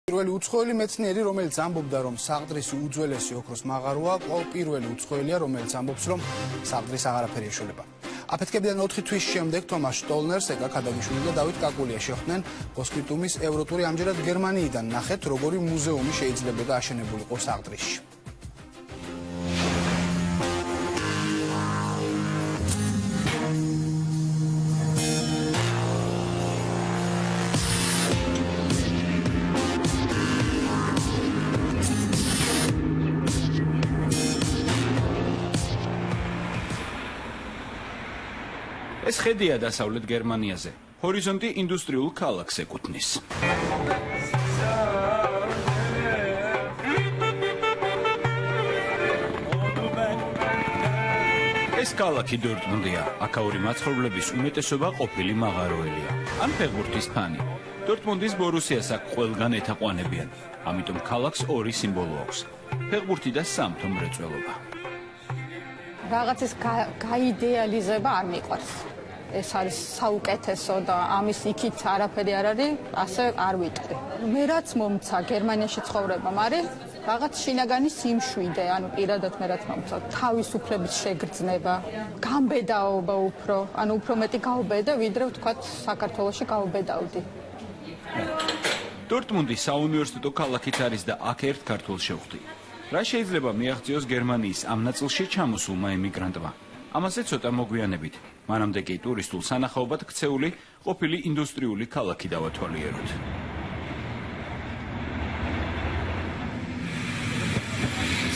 პირველი უცხოელი მეცნიერი, რომელიც ამბობდა, რომ საყდრისი უძველესი ოქროს მაღაროა, კვლავ პირველი უცხოელია, რომელიც ამბობს, რომ საყდრის აღარაფერი ეშველება. აფეთქებიდან 4 თვის შემდეგ თომას შტოლნერს, ეკა ქადაგიშვილი და დავით კაკულია შეხვდნენ გოსკვიტუმის ევროტური. ამჯერად გერმანიიდან ნახეთ, როგორი მუზეუმი შეიძლებოდა აშენებულიყო საყდრისში. ეს ხედია დასავლეთ გერმანიაზე. ჰორიზონტი ინდუსტრიულ ქალაქს ეკუთვნის. ეს ქალაქი დორტმუნდია. აქაური მაცხოვრებლების უმეტესობა ყოფილი მაღაროელია. ან ფეხბურთის ფანი. დორტმუნდის ბორუსიას აქ ყველგან ეთაყვანებიან. ამიტომ ქალაქს ორი სიმბოლო აქვს. ფეხბურთი და სამთო მრეწველობა. რაღაცის გაიდეალიზება არ მიყვარს. ეს არის საუკეთესო და ამის იქით არაფერი არ არის, ასე არ ვიტყვი. მე რაც მომცა გერმანიაში ცხოვრებამ არის რაღაც შინაგანი სიმშვიდე, ანუ პირადად მე რაც მომცა, თავისუფლების შეგრძნება, გამბედაობა უფრო, ანუ უფრო მეტი გავბედე, ვიდრე ვთქვათ საქართველოში გავბედავდი. დორტმუნდი საუნივერსიტეტო ქალაქიც არის და აქ ერთ ქართველს შევხვდი. რა შეიძლება მიაღწიოს გერმანიის ამ ნაწილში ჩამოსულმა ემიგრანტმა? ამაზე ცოტა მოგვიანებით. მანამდე კი ტურისტულ სანახაობად ქცეული ყოფილი ინდუსტრიული ქალაქი დავათვალიეროთ.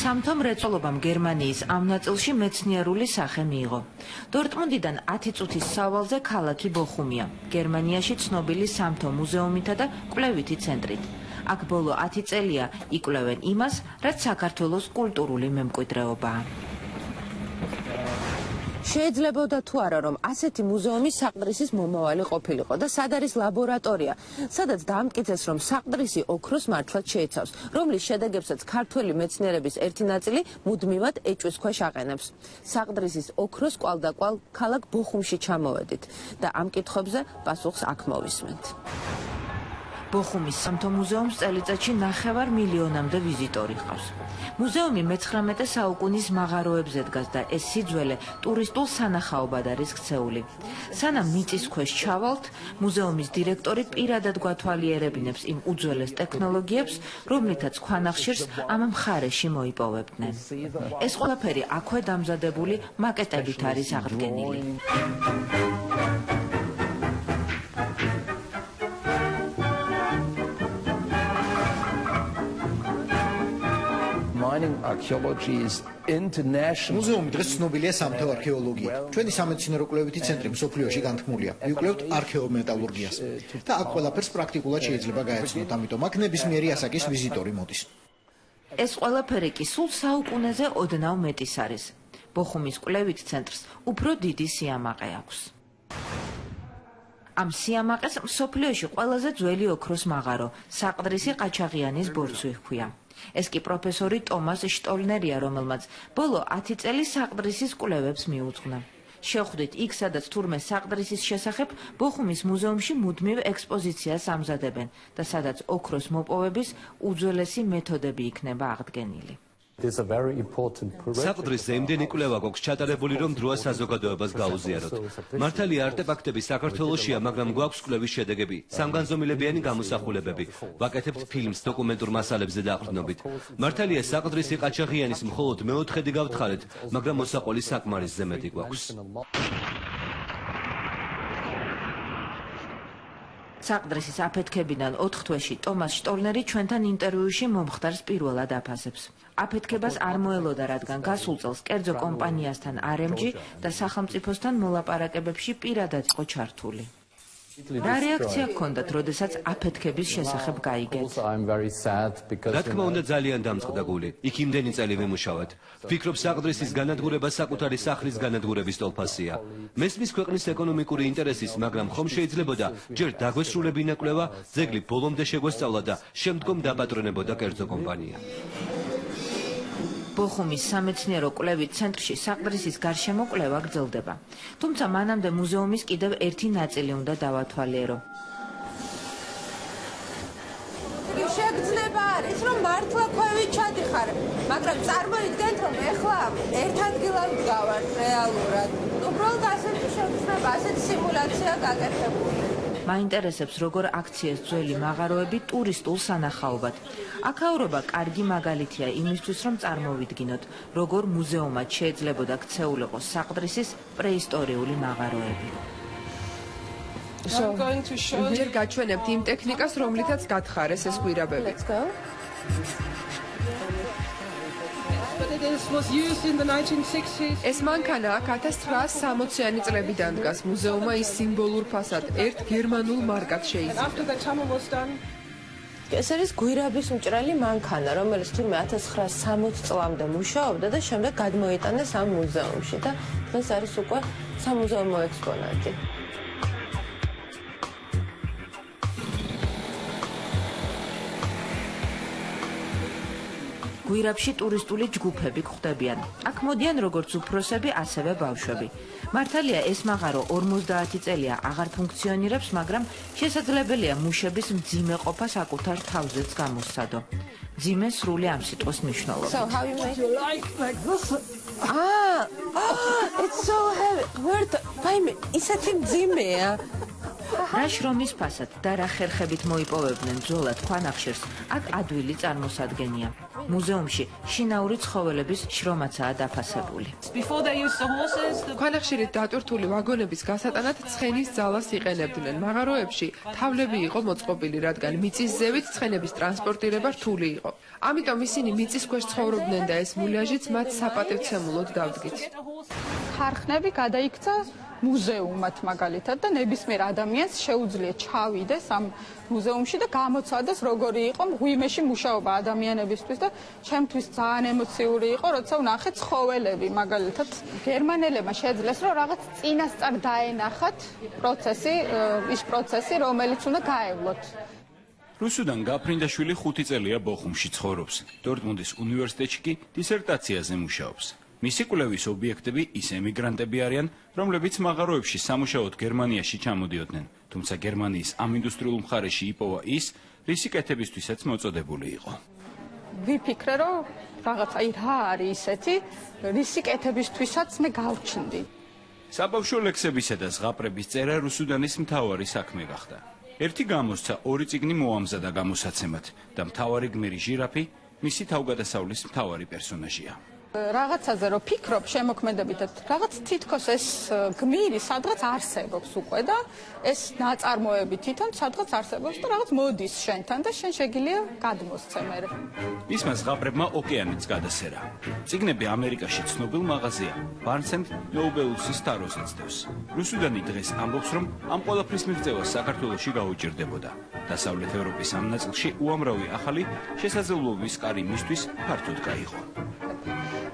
სამთო მრეწველობამ გერმანიის ამ ნაწილში მეცნიერული სახე მიიღო. დორტმუნდიდან 10 წუთის სავალზე ქალაქი ბოხუმია. გერმანიაში ცნობილი სამთო მუზეუმითა და კვლევითი ცენტრით. აქ ბოლო 10 წელია იკვლევენ იმას, რაც საქართველოს კულტურული მემკვიდრეობაა. Შეიძლებოდა თუ არა, რომ ასეთი მუზეუმი საყდრისის მომავალი ყოფილიყო და სად არის ლაბორატორია, სადაც დაამტკიცეს, რომ საყდრისი ოქროს მართლაც შეიცავს, რომლის შედეგებსაც ქართველი მეცნიერების ერთი ნაწილი მუდმივად ეჭვის ქვეშ აყენებს. საყდრისის ოქროს კვალდაკვალ ქალაქ ბოხუმში ჩამოვედით და ამ კითხვებზე პასუხს აქ მოვისმენთ. ბოხუმის სამთო მუზეუმს წელიწადში 9 მილიონამდე ვიზიტორი ჰყავს. მუზეუმი მე-19 საუკუნის მაღაროებზე დგას და ეს სიძველე ტურისტულ სანახაობად არის ქცეული. სანამ მიწის ქვეშ ჩავალთ, მუზეუმის დირექტორი პირადად გვათვალიერებინებს იმ უძველეს ტექნოლოგიებს, რომლითაც ქვანახშირს ამ მხარეში მოიპოვებდნენ. ეს ყველაფერი აქვე დამზადებული მაკეტებით არის აღდგენილი. მუზეუმი დღეს ცნობილია სამთო არქეოლოგიით. ჩვენი სამეცნიერო კვლევითი ცენტრი მსოფლიოში განთქმულია. ვიკვლევთ არქეომეტალურგიას და აქ ყველაფერს პრაქტიკულად შეიძლება გაეცნოთ, ამიტომ აქ ნებისმიერი ასაკის ვიზიტორი მოდის. ეს ყველაფერი კი სულ საუკუნეზე ოდნავ მეტის არის. ბოხუმის კვლევით ცენტრს უფრო დიდი სიამაყე აქვს. ამ სიამაყეს მსოფლიოში ყველაზე ძველი ოქროს მაღარო, საყდრისი ყაჩაღიანის ბორცვი ჰქვია. ეს კი პროფესორი ტომას შტოლნერია, რომელმაც ბოლო 10 წელი საყდრისის კვლევებს მიუძღვნა. შევხვდით იქ, სადაც თურმე საყდრისის შესახებ ბოხუმის მუზეუმში მუდმივ ექსპოზიციას ამზადებენ და სადაც ოქროს მოპოვების უძველესი მეთოდები იქნება აღდგენილი. საყდრისზე იმდენი კვლევა გვაქვს ჩატარებული, რომ დროა საზოგადოებას გაუზიაროთ. მართალია არტეფაქტები საქართველოშია, მაგრამ გვაქვს კვლევის შედეგები, სამგანზომილებიანი გამოსახულებები. ვაკეთებთ ფილმს დოკუმენტურ მასალებზე დაყრდნობით. მართალია საყდრისი ყაჩაღიანის მხოლოდ მეოთხედი გავთხარეთ, მაგრამ მოსაყოლის საკმარისზე მეტი გვაქვს. საყდრისის აფეთქებიდან 4 თვეში ტომას შტოლნერი ჩვენთან ინტერვიუში მომხდარს პირველად აფასებს. აფეთქებას არ მოელოდა, რადგან გასულ წელს კერძო კომპანიასთან RMG და სახელმწიფოსთან მოლაპარაკებებში პირადად იყო ჩართული. რა რეაქცია გქონდათ, როდესაც აფეთქების შესახებ გაიგეთ? რა თქმა უნდა, ძალიან დამწყდა გული. იქ იმდენი წელი ვიმუშავეთ. ვფიქრობ, საყდრისის განადგურება საკუთარი სახლის განადგურების ტოლფასია. მესმის ქვეყნის ეკონომიკური ინტერესის, მაგრამ ხომ შეიძლებოდა ჯერ დაგვესრულებინა კვლევა, ძეგლი ბოლომდე შეგვესწავლა და შემდგომ დაპატრონებოდა კერძო კომპანია. ბოხუმის სამეცნიერო კვლევით ცენტრში საყდრისის გარშემო კვლევა გრძელდება. თუმცა მანამდე მუზეუმის კიდევ ერთი ნაწილი უნდა დავათვალიერო. შეიძლება არის რომ მართლა ქვევით ჩადიხარ, მაგრამ წარმოიდგენთ რომ ეხლა ერთ ადგილას ვდგავართ რეალურად. უბრალოდ ასეთი შეგრძნება, ასეთი სიმულაცია გაკეთებული. მაინტერესებს როგორ აქციეს ძველი მაღაროები ტურისტულ სანახაობად. აქაურობა კარგი მაგალითია იმისთვის, რომ წარმოვიდგინოთ, როგორ მუზეუმად შეიძლებოდა ქცეულიყო საყდრისის პრეისტორიული მაღაროები. ჯერ გაჩვენებთ იმ ტექნიკას, რომლითაც გათხარეს ეს გვირაბები. ეს მანქანა აქ 1960-იანი წლებიდან დგას. მუზეუმმა ის სიმბოლურ ფასად ერთ გერმანულ მარკად შეიძინა. ეს არის გვირაბის მჭრელი მანქანა, რომელიც თურმე 1960 წლამდე მუშაობდა და შემდეგ გადმოიტანეს ამ მუზეუმში და დღეს არის უკვე სამუზეუმო ექსპონატი. გვირაბში ტურისტული ჯგუფები გვხვდებიან. აქ მოდიან როგორც უფროსები, ასევე ბავშვები. მართალია ეს მაღარო 50 წელია აღარ ფუნქციონირებს, მაგრამ შესაძლებელია მუშების მძიმე ყოფა საკუთარ თავზეც გამოსცადო. მძიმე სრული ამ სიტყვის მნიშვნელობით. So how you make like this? It's so heavy. ვაიმე, ისეთი მძიმეა. რა შრომის ფასად და რა ხერხებით მოიპოვებდნენ ძველად ქვანახშირს, აქ ადვილი წარმოსადგენია. მუზეუმში შინაური ცხოველების შრომაცაა დაფასებული. ქვანახშირით დატვირთული ვაგონების გასატანად ცხენის ძალას იყენებდნენ. მაღაროებში თავლები იყო მოწყობილი, რადგან მიწის ზევით ცხენების ტრანსპორტირება რთული იყო. ამიტომ ისინი მიწის ქვეშ ცხოვრობდნენ და ეს მულიაჟიც მათ საპატივცემულოდ დავდგით. ხარხნები გადაიქცა მუზეუმად მაგალითად და ნებისმიერ ადამიანს შეუძლია ჩავიდეს ამ მუზეუმში და გამოცადოს როგორი იყო მღვიმეში მუშაობა ადამიანებისთვის და ჩემთვის ძალიან ემოციური იყო, როცა ვნახე ცხოველები მაგალითად გერმანელებმა შეძლეს რომ რაღაც წინასწარ დაენახათ ის პროცესი, რომელიც უნდა გაევლოთ. რუსუდან გაფრინდაშვილი 5 წელია ბოხუმში ცხოვრობს. დორტმუნდის უნივერსიტეტში კი დისერტაციაზე მუშაობს. მისი კვლევის ობიექტები ის ემიგრანტები არიან, რომლებიც მაღაროებში სამუშაოდ გერმანიაში ჩამოდიოდნენ, თუმცა გერმანიის ამ ინდუსტრიულ მხარეში იპოვა ის, რისი კეთებისთვისაც მოწოდებული იყო. ვიფიქრე, რომ რაღაცა რა არის ისეთი, რისი კეთებისთვისაც მე გავჩნდი. საბავშვო ლექსებისა და ზღაპრების წერა რუსუდანის მთავარი საქმე გახდა. ერთი გამოსცა 2 წიგნი მოამზადა გამოსაცემად და მთავარი გმირი ჟირაფი მისი თავგადასავლის მთავარი პერსონაჟია. რაღაცაზე რომ ფიქრობ შემოქმედებითად, რაღაც თითქოს ეს გმირი სადღაც არსებობს უკვე და ეს ნაწარმოები თვითონ სადღაც არსებობს და რაღაც მოდის შენთან და შენ შეგიძლია გადმოსცე მე. მისმა ზღაპრებმა ოკეანეც გადასერა. წიგნები ამერიკაში ცნობილ მაღაზია Barnes & Noble-ის თაროზე ძდევს. რუსუდანი დღეს ამბობს, რომ ამ ყველაფრის მიღწევა საქართველოში გაუჭირდებოდა. დასავლეთ ევროპის ამ ნაწილში უამრავი ახალი შესაძლებლობების კარი მისთვის ფართოდ გაიღო.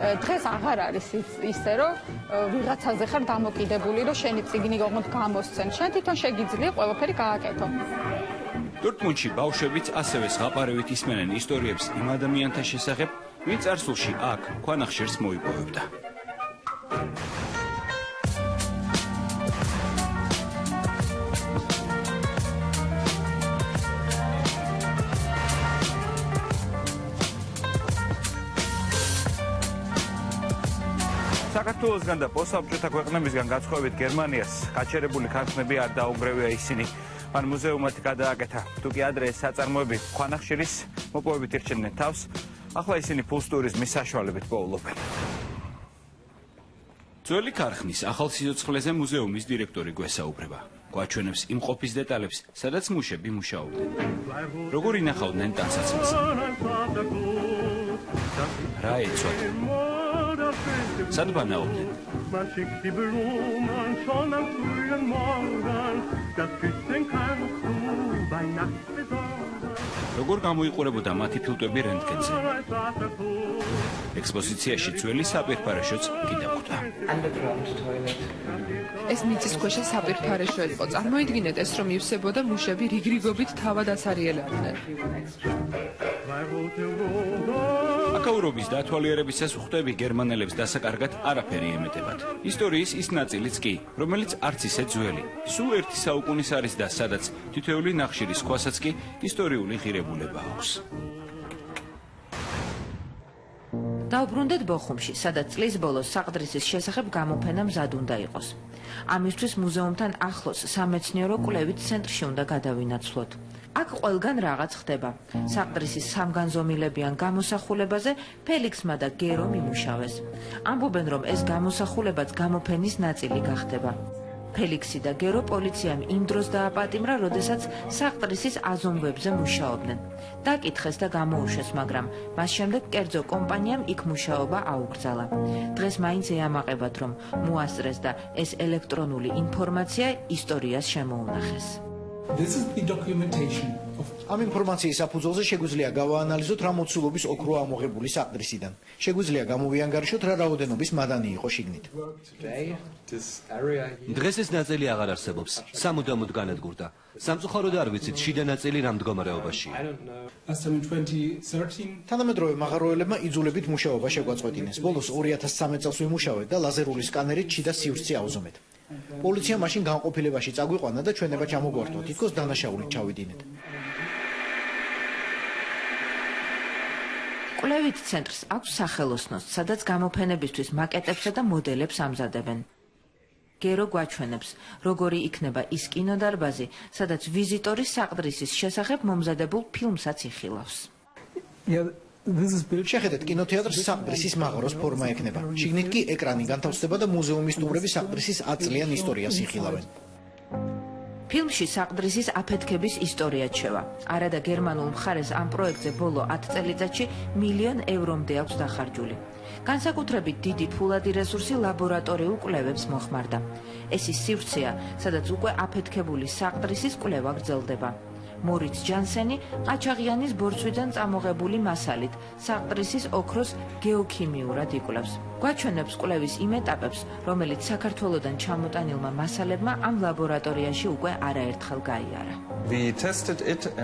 დღეს აღარ არის ისე, რომ ვიღაცაზე ხარ დამოკიდებული, რომ შენი წიგნი ოღონდ გამოსცენ. შენ თვითონ შეგიძლია ყველაფერი გააკეთო. დორტმუნდში ბავშვებიც ასევე ზღაპარევით ისმენენ ისტორიებს იმ ადამიანთა შესახებ, ვინც წარსულში აქ ქვანახშირს მოიპოვებდა. საქართველოსგან და პოსტსაბჭოთა ქვეყნებისგან გაცხოვებით გერმანიას გაჩერებული ქარხნები არ დაუგრევია ისინი. მან მუზეუმად გადააკეთა. თუ კი ადრე ეს საწარმოები ქვანახშირის მოპოვებით ირჩენდნენ თავს, ახლა ისინი ფულს ტურიზმის საშუალებით პოულობენ. ძველი ქარხნის ახალ სიცოცხლეზე მუზეუმის დირექტორი გვესაუბრება. გვაჩვენებს იმ ყოფის დეტალებს, სადაც მუშები მუშაობდნენ. როგორ ინახავდნენ ტანსაცმელს. რა ეცვათ? Seit wann aufnehmen? Man schickt die Blumen schon am frühen Morgen, das Küssen kannst du bei Nacht besorgen. როგორ გამოიყურებოდა მათი ფილტვები რენტგენზე? ექსპოზიციაში ძველი საპირფარეშოც კიდევ ხვდა. ეს მიწისქვეშა საპირფარეშო იყო. წარმოიდგინეთ ეს რომ ივსებოდა მუშები რიგრიგობით თავად ასარიელებდნენ. აკაურობის დათვალიერებისას ხვდები გერმანელებს დასაკარგად არაფერი ემეტებათ. ისტორიის ის ნაწილიც კი, რომელიც არც ისე ძველი. სულ ერთი საუკუნის არის და სადაც თითოეული ნახშირის ქვასაც კი ისტორიული ღირებულება აქვს. დაუბრუნდეთ ბოხუმში, სადაც წლის ბოლოს საყდრისის შესახებ გამოფენა მზად უნდა იყოს. ამისთვის მუზეუმთან ახლოს სამეცნიერო კვლევით ცენტრში უნდა გადავინაცვლოთ. აქ ყველგან რაღაც ხდება. საყდრისის სამგანზომილებიან გამოსახულებაზე ფელიქსმა და გერომ იმუშავეს. ამბობენ, რომ ეს გამოსახულებაც გამოფენის ნაწილი გახდება. ფელიქსი და გერო პოლიციამ იმ დროს დააპატიმრა, როდესაც საყდრისის აზომვებზე მუშაობდნენ. დაკითხეს და გამოუშვეს, მაგრამ მას შემდეგ კერძო კომპანიამ იქ მუშაობა აუკრძალა. დღეს მაინც ეამაყებათ, რომ მოასწრეს და ეს ელექტრონული ინფორმაცია ისტორიას შემოუნახეს. This is the documentation of ამ ინფორმაციის საფუძველზე შეგვიძლია გავაანალიზოთ რა მოცულობის ოქროა ამოღებული საყდრისიდან. შეგვიძლია გამოვიანგარიშოთ რა რაოდენობის მადანი იყო შიგნით. დღეს ეს ნაწილი აღარ არსებობს. სამუდამოდ განადგურდა. სამწუხაროდ არ ვიცით, შიდა ნაწილი რა მდგომარეობაშია. Last time in 2013 თანამედროვე მაღაროელებმა იძულებით მუშაობა შეგვაწყვეტინეს. ბოლოს 2013 წელს ვიმუშავეთ და ლაზერული სკანერით შიდა სივრცე ავზომეთ. პოლიცია მაშინ განყოფილებაში წაგვიყვანა და ჩვენება ჩამოგვართვა, თითქოს დანაშაულით ჩავიდინეთ. კვლევით ცენტრს აქვს სახელოსნოს, სადაც გამოფენებისთვის მაკეტებსა და მოდელებს ამზადებენ. გერო გვაჩვენებს, როგორი იქნება ის კინოდარბაზი, სადაც ვიზიტორი საყდრისის შესახებ მომზადებულ ფილმსაც იხილავს. yeah, this is built შეხედეთ, კინოთეატრს საყდრისის მაღაროს ფორმა ექნება. შიგნით კი ეკრანი განთავსდება და მუზეუმის სტუმრები საყდრისის 10 წლიან ისტორიას იხილავენ. ფილმში საყდრისის აფეთქების ისტორია რჩება. არა და გერმანულ მხარეს ამ პროექტზე ბოლო 10 წელიწადში $1,000,000 ევრომდე აქვს დახარჯული. განსაკუთრებით დიდი ფულადი რესურსი ლაბორატორიულ კვლევებს მოხმარდა. ეს ის სივრცეა, სადაც უკვე აფეთქებული საყდრისის კვლევა გრძელდება. მორიც ჯანსენი ყაჩაღიანის ბორცვიდან წამოღებული მასალით საყდრისის ოქროს გეოქიმიურად იკვლევს. გვაჩვენებს კვლევის იმ ეტაპებს, რომელიც საქართველოსდან ჩამოტანილმა მასალებმა ამ ლაბორატორიაში უკვე არაერთხელ გაიარა.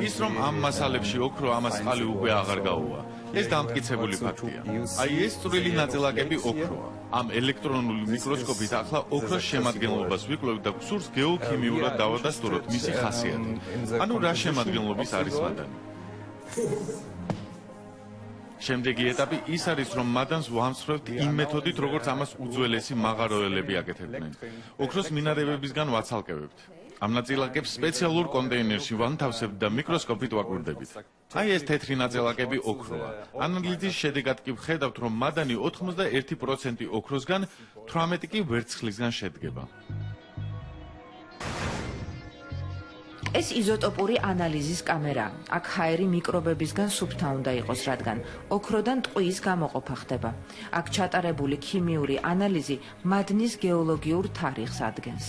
ის რომ ამ მასალებში ოქრო ამას ყალი უკვე აღარ გაუვა. ეს დამტკიცებული ფაქტია. აი ეს წვრილი ნაწილაკები ოქროა. ამ ელექტრონული მიკროსკოპით ახლა ოქროს შემადგენლობას ვიკვლევთ და გსურს გეოქიმიურად დავადასტუროთ მისი ხასიათი. ანუ რა შემადგენლობის არის მადანი. შემდეგი ეტაპი ის არის, რომ მადანს ვამსხვრევთ იმ მეთოდით, როგორც ამას უძველესი მაღაროელები აკეთებდნენ. ოქროს მინარევებისგან ვაცალკევებთ. ამ ნაწილაკებს სპეციალურ კონტეინერში ვანთავსებთ და მიკროსკოპით ვაკვირდებით. აი ეს თეთრი ნაწილაკები ოქროა. ანალიზის შედეგად კი ვხედავთ, რომ მადანი 91% ოქროსგან, 18 კი ვერცხლისგან შედგება. ეს იზოტოპური ანალიზის კამერაა. აქ ჰაერი მიკრობებისგან სუფთა უნდა იყოს, რადგან ოქროდან ტყუის გამოყოფა ხდება. აქ ჩატარებული ქიმიური ანალიზი მადნის გეოლოგიურ თარიღს ადგენს.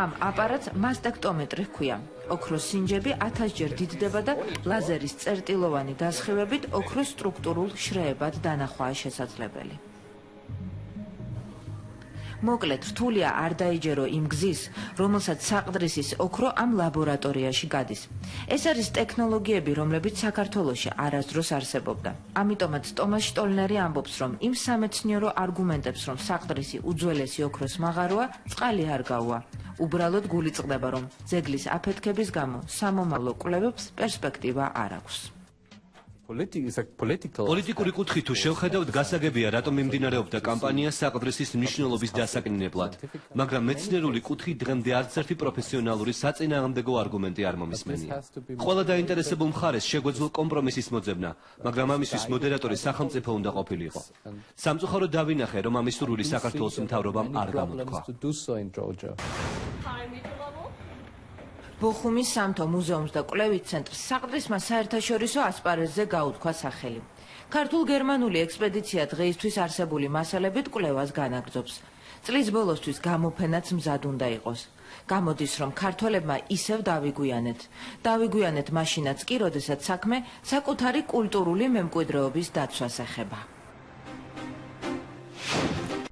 ამ აპარატს მასტექტომეტრი ჰქვია. ოქროს სინჯები 1000-ჯერ დიდდება და ლაზერის წერტილოვანი დასხივებით ოქროს სტრუქტურულ შრეებად დანახვაა შესაძლებელი. მოკლედ, რთულია არ დაიჯერო იმ გზის, რომელსაც საყდრისის ოქრო ამ ლაბორატორიაში გადის. ეს არის ტექნოლოგიები, რომლებიც საქართველოში არასდროს არსებობდა. ამიტომაც ტომას შტოლნერი ამბობს, რომ იმ სამეცნიერო არგუმენტებს, რომ საყდრისი უძველესი ოქროს მაღაროა, წყალი არ გაუვა. უბრალოდ გული წყდება, რომ ძეგლის აფეთქების გამო სამომავლო კვლევებს პერსპექტივა არ აქვს. პოლიტიკური კუთხით თუ შევხედავთ, გასაგებია, რატომ მიმდინარეობდა კამპანია საყდრისის მნიშვნელობის დასაკნინებლად, მაგრამ მეცნიერული კუთხით დღემდე არც ერთი პროფესიონალური საწინააღმდეგო არგუმენტი არ მომისმენია. ყველა დაინტერესებულ მხარეს შეგვეძლო კომპრომისის მოძებნა, მაგრამ ამისთვის მოდერატორი სახელმწიფო უნდა ყოფილიყო. სამწუხაროდ დავინახე, რომ ამის სურვილი საქართველოს მთავრობამ არ გამოთქვა. ბოხუმის სამთო მუზეუმს და კვლევით ცენტრს საყდრისმა საერთაშორისო ასპარეზზე გაუთქვა სახელი. ქართულ-გერმანული ექსპედიცია დღეისთვის არსებული მასალებით კვლევას განაგრძობს. წლის ბოლოსთვის გამოფენაც მზად უნდა იყოს. გამოდის, რომ ქართველებმა ისევ დავიგვიანეთ. დავიგვიანეთ მაშინაც კი, როდესაც საქმე საკუთარი კულტურული მემკვიდრეობის დაცვას ეხება.